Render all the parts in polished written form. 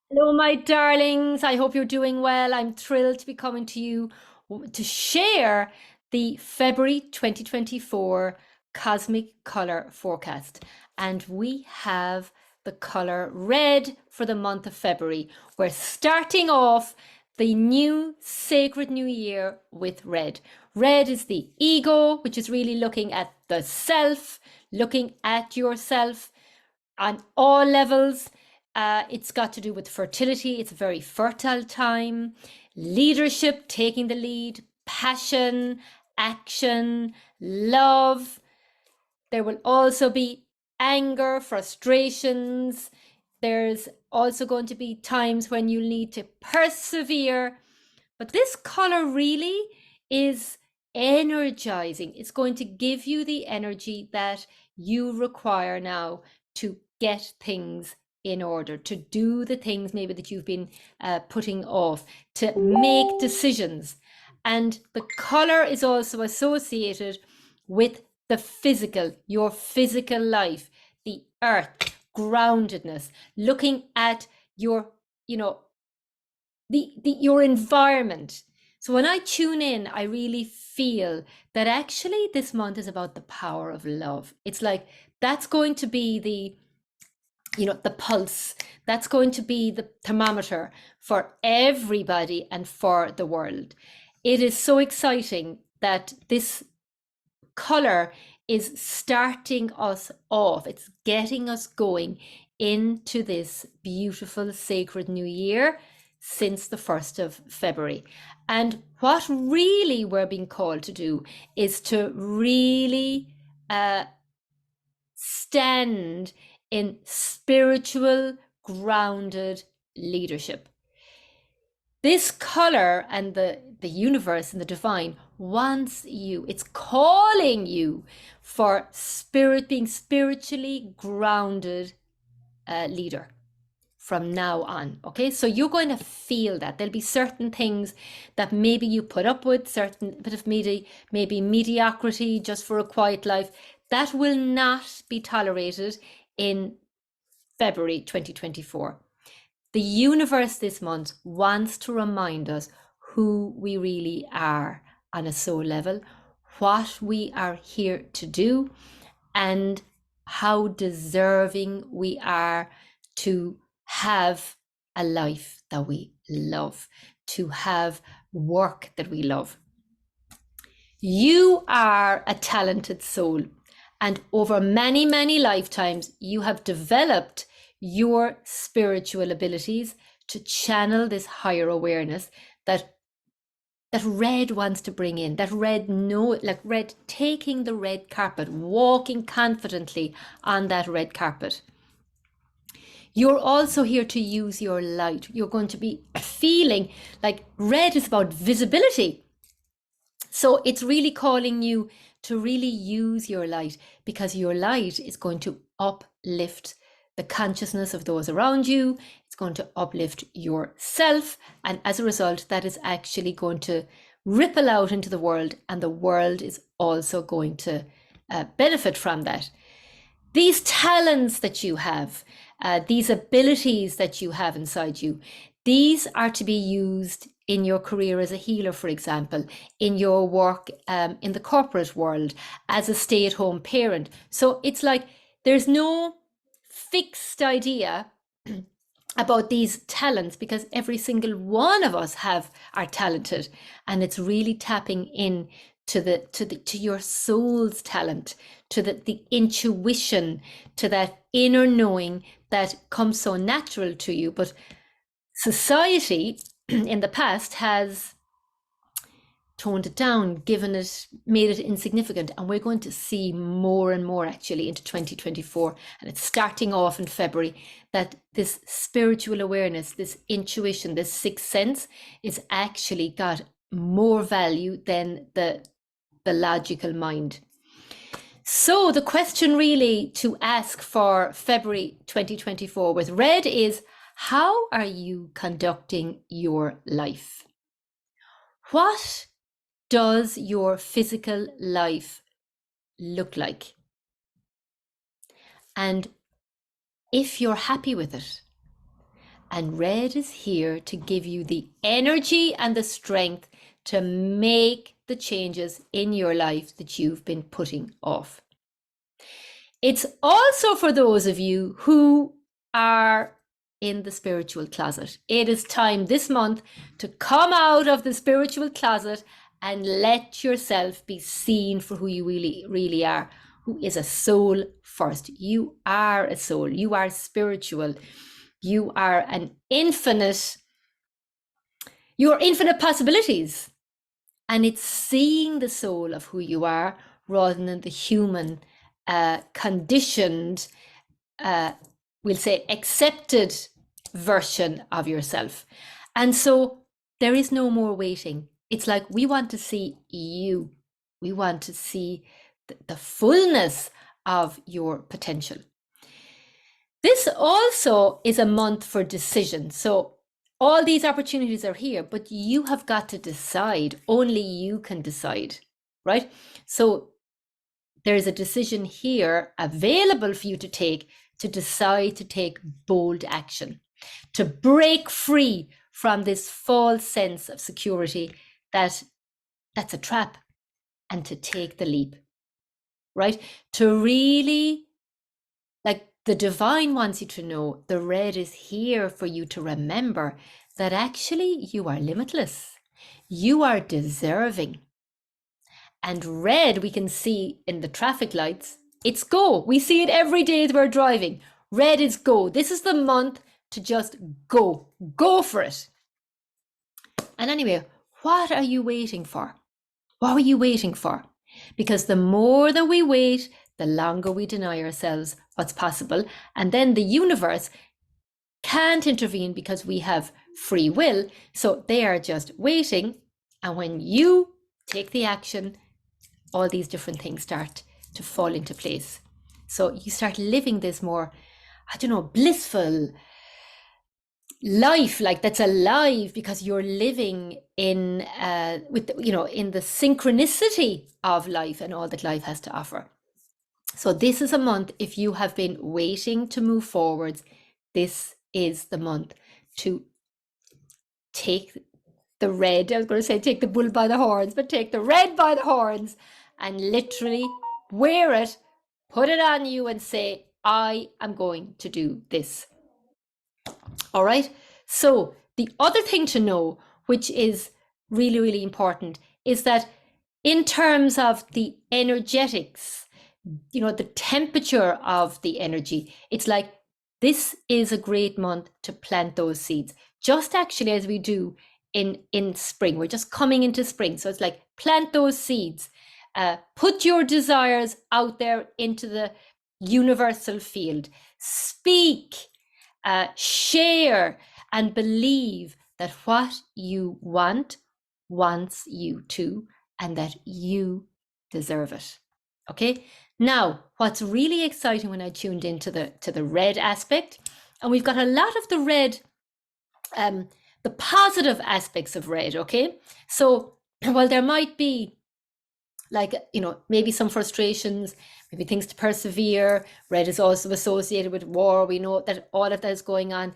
Hello, my darlings. I hope you're doing well. I'm thrilled to be coming to you to share the February 2024 cosmic color forecast. And we have the color red for the month of February. We're starting off the new sacred new year with red. Red is the ego, which is really looking at the self, looking at yourself on all levels. It's got to do with fertility. It's a very fertile time. Leadership, taking the lead, passion, action, love. There will also be anger, frustrations. There's also going to be times when you need to persevere. But this color really is energizing. It's going to give you the energy that you require now to get things in order, to do the things maybe that you've been putting off, to make decisions. And the color is also associated with the physical, your physical life, the earth, groundedness, looking at your, you know, your environment. So when I tune in, I really feel that actually this month is about the power of love. It's like that's going to be the pulse. That's going to be the thermometer for everybody and for the world. It is so exciting that this color is starting us off. It's getting us going into this beautiful sacred new year since the 1st of February. And what really we're being called to do is to really stand in spiritual, grounded leadership. This color and the universe and the divine wants you, it's calling you for being spiritually grounded leader from now on. Okay, so you're going to feel that there'll be certain things that maybe you put up with, certain bit of maybe mediocrity just for a quiet life, that will not be tolerated in February 2024. The universe this month wants to remind us who we really are on a soul level, what we are here to do, and how deserving we are to have a life that we love, to have work that we love. You are a talented soul, and over many, many lifetimes, you have developed your spiritual abilities to channel this higher awareness that red wants to bring in, that red like red taking the red carpet, walking confidently on that red carpet. You're also here to use your light. You're going to be feeling like red is about visibility. So it's really calling you to really use your light, because your light is going to uplift the consciousness of those around you. It's going to uplift yourself. And as a result, that is actually going to ripple out into the world, and the world is also going to benefit from that. These talents that you have, these abilities that you have inside you, these are to be used in your career as a healer, for example, in your work in the corporate world, as a stay-at-home parent. So it's like there's no fixed idea about these talents, because every single one of us are talented, and it's really tapping in to your soul's talent, to the intuition, to that inner knowing that comes so natural to you. But society in the past has toned it down, made it insignificant. And we're going to see more and more actually into 2024. And it's starting off in February, that this spiritual awareness, this intuition, this sixth sense is actually got more value than the logical mind. So the question really to ask for February 2024 with red is, how are you conducting your life? What does your physical life look like? And if you're happy with it, And red is here to give you the energy and the strength to make the changes in your life that you've been putting off. It's also for those of you who are in the spiritual closet. It is time this month to come out of the spiritual closet and let yourself be seen for who you really are, who is a soul first. You are a soul. You are spiritual. You are your infinite possibilities. And it's seeing the soul of who you are rather than the human, conditioned, we'll say accepted version of yourself. And so there is no more waiting. It's like we want to see you. We want to see the fullness of your potential. This also is a month for decision. So all these opportunities are here, but you have got to decide. Only you can decide, right? So there's a decision here available for you to decide to take bold action, to break free from this false sense of security that's a trap, and to take the leap, right? To really, like the divine wants you to know, the red is here for you to remember that actually you are limitless. You are deserving. And red, we can see in the traffic lights, it's go. We see it every day as we're driving. Red is go. This is the month to just go. Go for it. And anyway, what are you waiting for? What are you waiting for? Because the more that we wait, the longer we deny ourselves what's possible. And then the universe can't intervene because we have free will. So they are just waiting. And when you take the action, all these different things start to fall into place. So you start living this more, blissful life, like that's alive, because you're living in in the synchronicity of life and all that life has to offer. So this is a month, if you have been waiting to move forwards, this is the month to take the red, I was going to say take the bull by the horns, but take the red by the horns and literally wear it, put it on you and say, I am going to do this. All right. So the other thing to know, which is really, really important, is that in terms of the energetics, the temperature of the energy, it's like this is a great month to plant those seeds. Just actually as we do in spring, we're just coming into spring. So it's like plant those seeds, put your desires out there into the universal field, speak, share, and believe that what you want wants you to, and that you deserve it. Okay. Now, what's really exciting when I tuned into the red aspect, and we've got a lot of the red, the positive aspects of red. Okay. So while there might be maybe some frustrations, maybe things to persevere, red is also associated with war. We know that all of that is going on.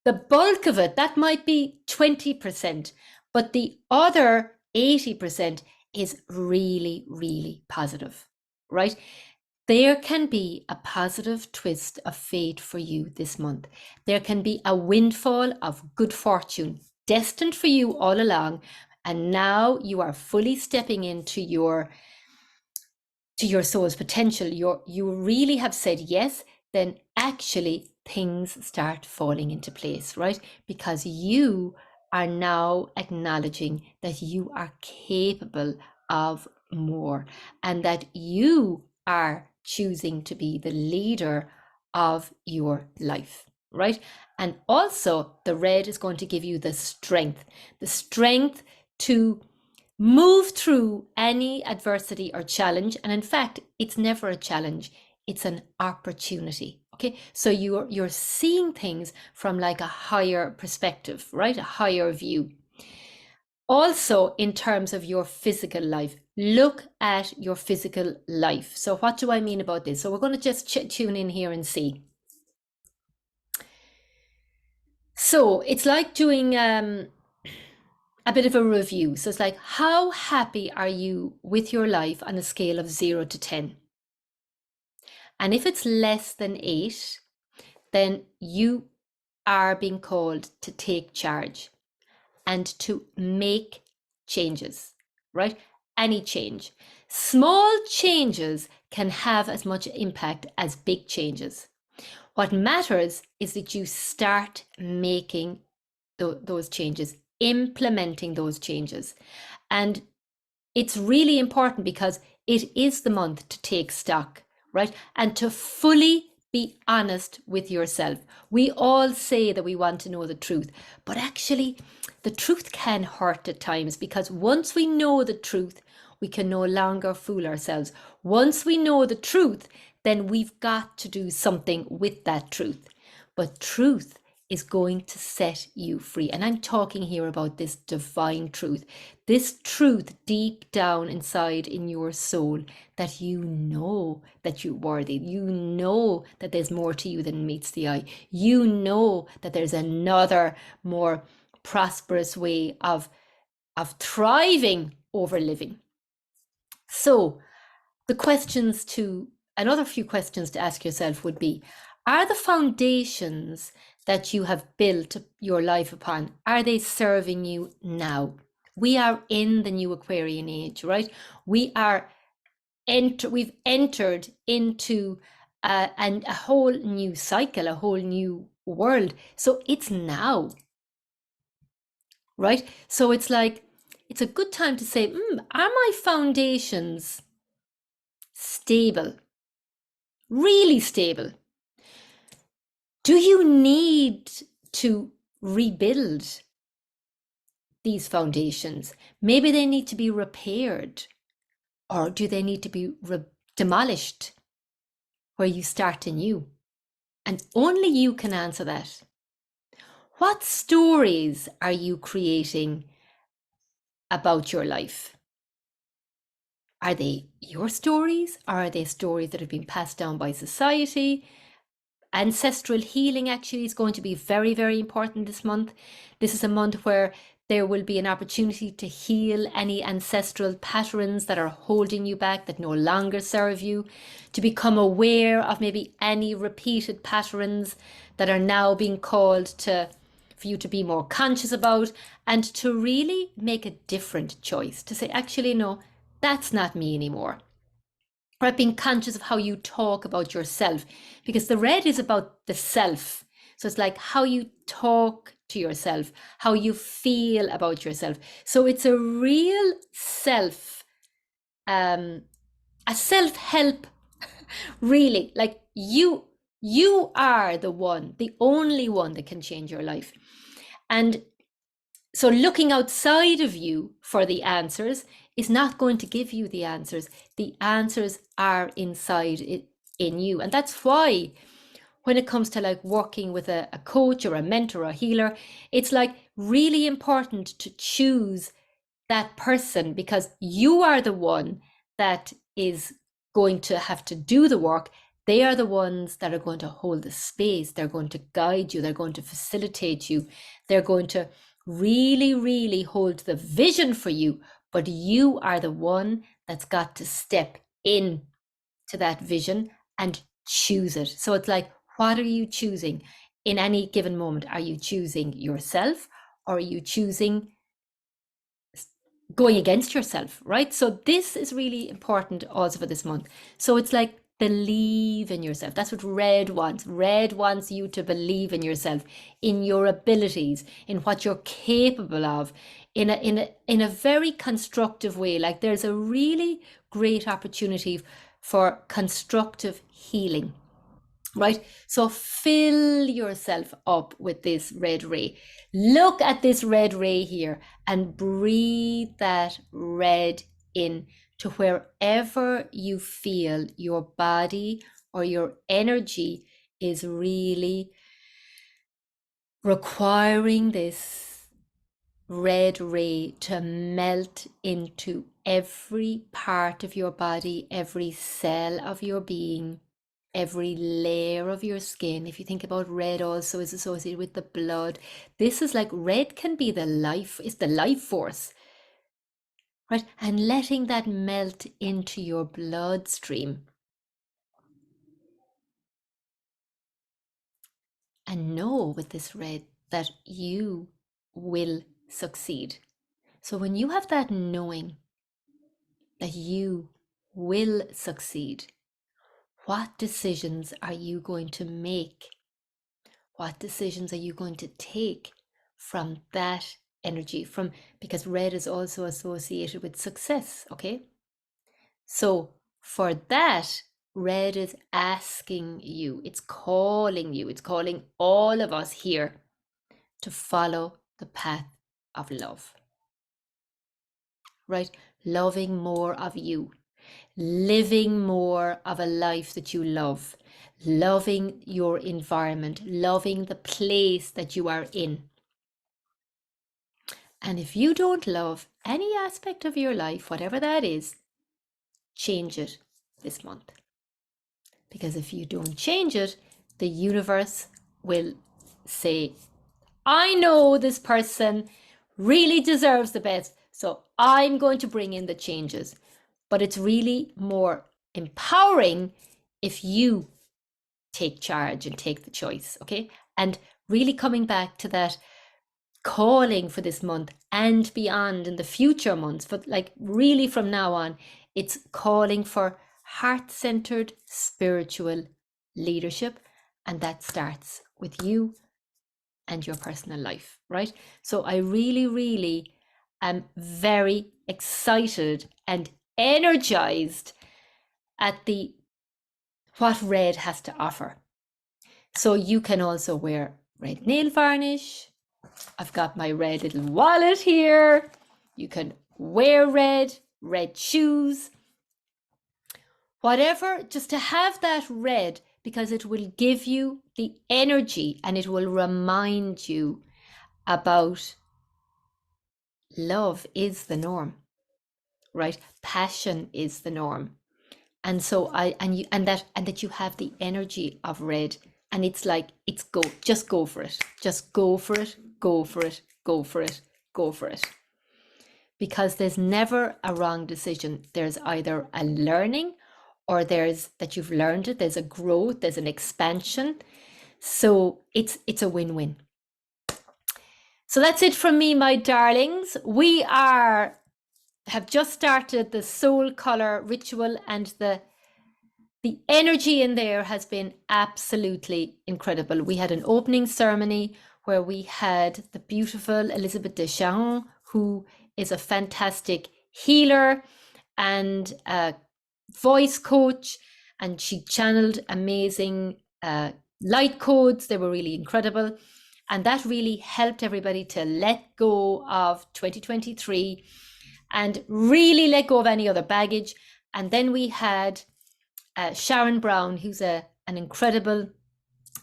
The bulk of it, that might be 20%, but the other 80% is really, really positive, right? There can be a positive twist of fate for you this month. There can be a windfall of good fortune destined for you all along. And now you are fully stepping into your soul's potential. You really have said yes, then actually things start falling into place, right? Because you are now acknowledging that you are capable of more, and that you are choosing to be the leader of your life, right? And also the red is going to give you the strength to move through any adversity or challenge. And in fact, it's never a challenge, it's an opportunity. Okay, so you're seeing things from like a higher perspective, right? A higher view. Also, in terms of your physical life, look at your physical life. So what do I mean about this? So we're going to just tune in here and see. So it's like doing a bit of a review. So it's like, how happy are you with your life on a scale of 0 to 10? And if it's less than 8, then you are being called to take charge and to make changes, right? Any change. Small changes can have as much impact as big changes. What matters is that you start making those changes, implementing those changes. And it's really important because it is the month to take stock, right? And to fully be honest with yourself. We all say that we want to know the truth, but actually, the truth can hurt at times, because once we know the truth, we can no longer fool ourselves. Once we know the truth, then we've got to do something with that truth. But truth is going to set you free. And I'm talking here about this divine truth, this truth deep down inside in your soul, that you know that you're worthy. You know that there's more to you than meets the eye. You know that there's another more prosperous way of thriving over living. So another few questions to ask yourself would be, are the foundations that you have built your life upon, are they serving you now? We are in the new Aquarian age, right? We've entered into a whole new cycle, a whole new world. So it's now, right? So it's like, it's a good time to say, are my foundations stable? Really stable? Do you need to rebuild these foundations? Maybe they need to be repaired, or do they need to be demolished where you start anew? And only you can answer that. What stories are you creating about your life? Are they your stories, or are they stories that have been passed down by society? Ancestral healing actually is going to be very, very important this month. This is a month where there will be an opportunity to heal any ancestral patterns that are holding you back, that no longer serve you, to become aware of maybe any repeated patterns that are now being called for you to be more conscious about, and to really make a different choice, to say, actually, no, that's not me anymore. Right, being conscious of how you talk about yourself, because the red is about the self. So it's like how you talk to yourself, how you feel about yourself. So it's a real a self-help, really. Like you are the only one that can change your life. And so looking outside of you for the answers is not going to give you the answers. The answers are inside it, in you. And that's why when it comes to like working with a coach or a mentor or a healer, it's like really important to choose that person, because you are the one that is going to have to do the work. They are the ones that are going to hold the space. They're going to guide you. They're going to facilitate you. They're going to really, really hold the vision for you. But you are the one that's got to step in to that vision and choose it. So it's like, what are you choosing in any given moment? Are you choosing yourself, or are you choosing going against yourself, right? So this is really important also for this month. So it's like, believe in yourself. That's what red wants. Red wants you to believe in yourself, in your abilities, in what you're capable of, in a very constructive way. Like, there's a really great opportunity for constructive healing. Right? So fill yourself up with this red ray. Look at this red ray here and breathe that red in to wherever you feel your body or your energy is really requiring this red ray to melt into every part of your body, every cell of your being, every layer of your skin. If you think about red also is associated with the blood. This is like red can be the life, it's the life force, right? And letting that melt into your bloodstream. And know with this red that you will succeed. So when you have that knowing that you will succeed, what decisions are you going to make? What decisions are you going to take from that energy? Because red is also associated with success, okay? So for that, red is asking you, it's calling you, it's calling all of us here to follow the path of love, right? Loving more of you, living more of a life that you love, loving your environment, loving the place that you are in. And if you don't love any aspect of your life, whatever that is, change it this month. Because if you don't change it, the universe will say, I know this person really deserves the best, so I'm going to bring in the changes. But it's really more empowering if you take charge and take the choice, okay? And really coming back to that calling for this month and beyond in the future months, but like really from now on, it's calling for heart-centered spiritual leadership. And that starts with you and your personal life, right? So I really, really am very excited and energized at the what red has to offer. So you can also wear red nail varnish. I've got my red little wallet here. You can wear red shoes, whatever, just to have that red, because it will give you the energy and it will remind you about love is the norm, right? Passion is the norm. And so that you have the energy of red, and it's like, just go for it. Just go for it, go for it, go for it, go for it. Because there's never a wrong decision. There's either a learning or there's that you've learned it, there's a growth, there's an expansion. So it's a win-win. So that's it from me, my darlings. We have just started the soul color ritual, and the energy in there has been absolutely incredible. We had an opening ceremony where we had the beautiful Elizabeth Deschamps, who is a fantastic healer and a voice coach, and she channeled amazing light codes. They were really incredible. And that really helped everybody to let go of 2023 and really let go of any other baggage. And then we had Sharon Brown, who's an incredible,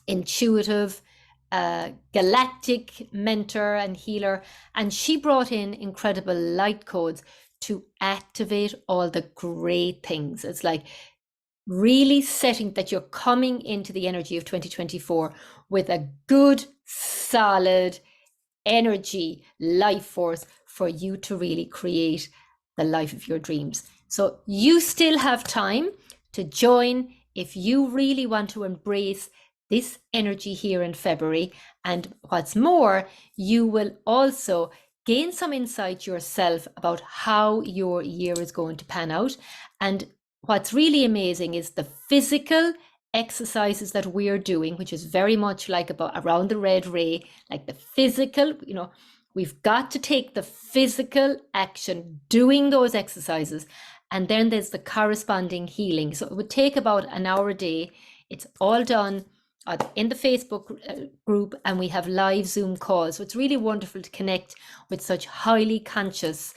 intuitive, galactic mentor and healer. And she brought in incredible light codes to activate all the great things. It's like really setting that you're coming into the energy of 2024 with a good, solid energy, life force for you to really create the life of your dreams. So you still have time to join if you really want to embrace this energy here in February. And what's more, you will also gain some insight yourself about how your year is going to pan out. And what's really amazing is the physical exercises that we're doing, which is very much like about around the red ray, like the physical, we've got to take the physical action doing those exercises. And then there's the corresponding healing. So it would take about an hour a day. It's all done in the Facebook group, and we have live Zoom calls. So it's really wonderful to connect with such highly conscious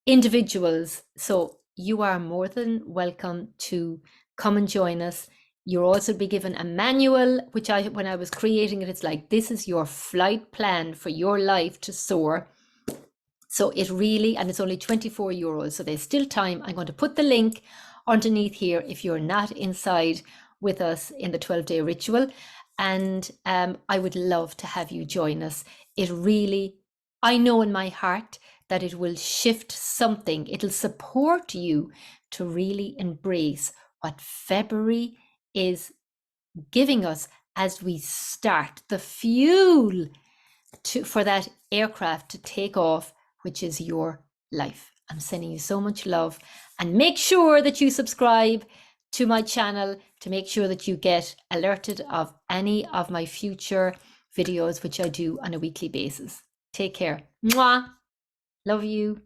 individuals. So you are more than welcome to come and join us. You'll also be given a manual, which when I was creating it, it's like, this is your flight plan for your life to soar. So it really, and it's only €24, so there's still time. I'm going to put the link underneath here if you're not inside with us in the 12-day ritual. And I would love to have you join us. It really, I know in my heart that it will shift something. It'll support you to really embrace what February is giving us as we start the fuel for that aircraft to take off, which is your life. I'm sending you so much love, and make sure that you subscribe to my channel to make sure that you get alerted of any of my future videos, which I do on a weekly basis. Take care. Mwah. Love you.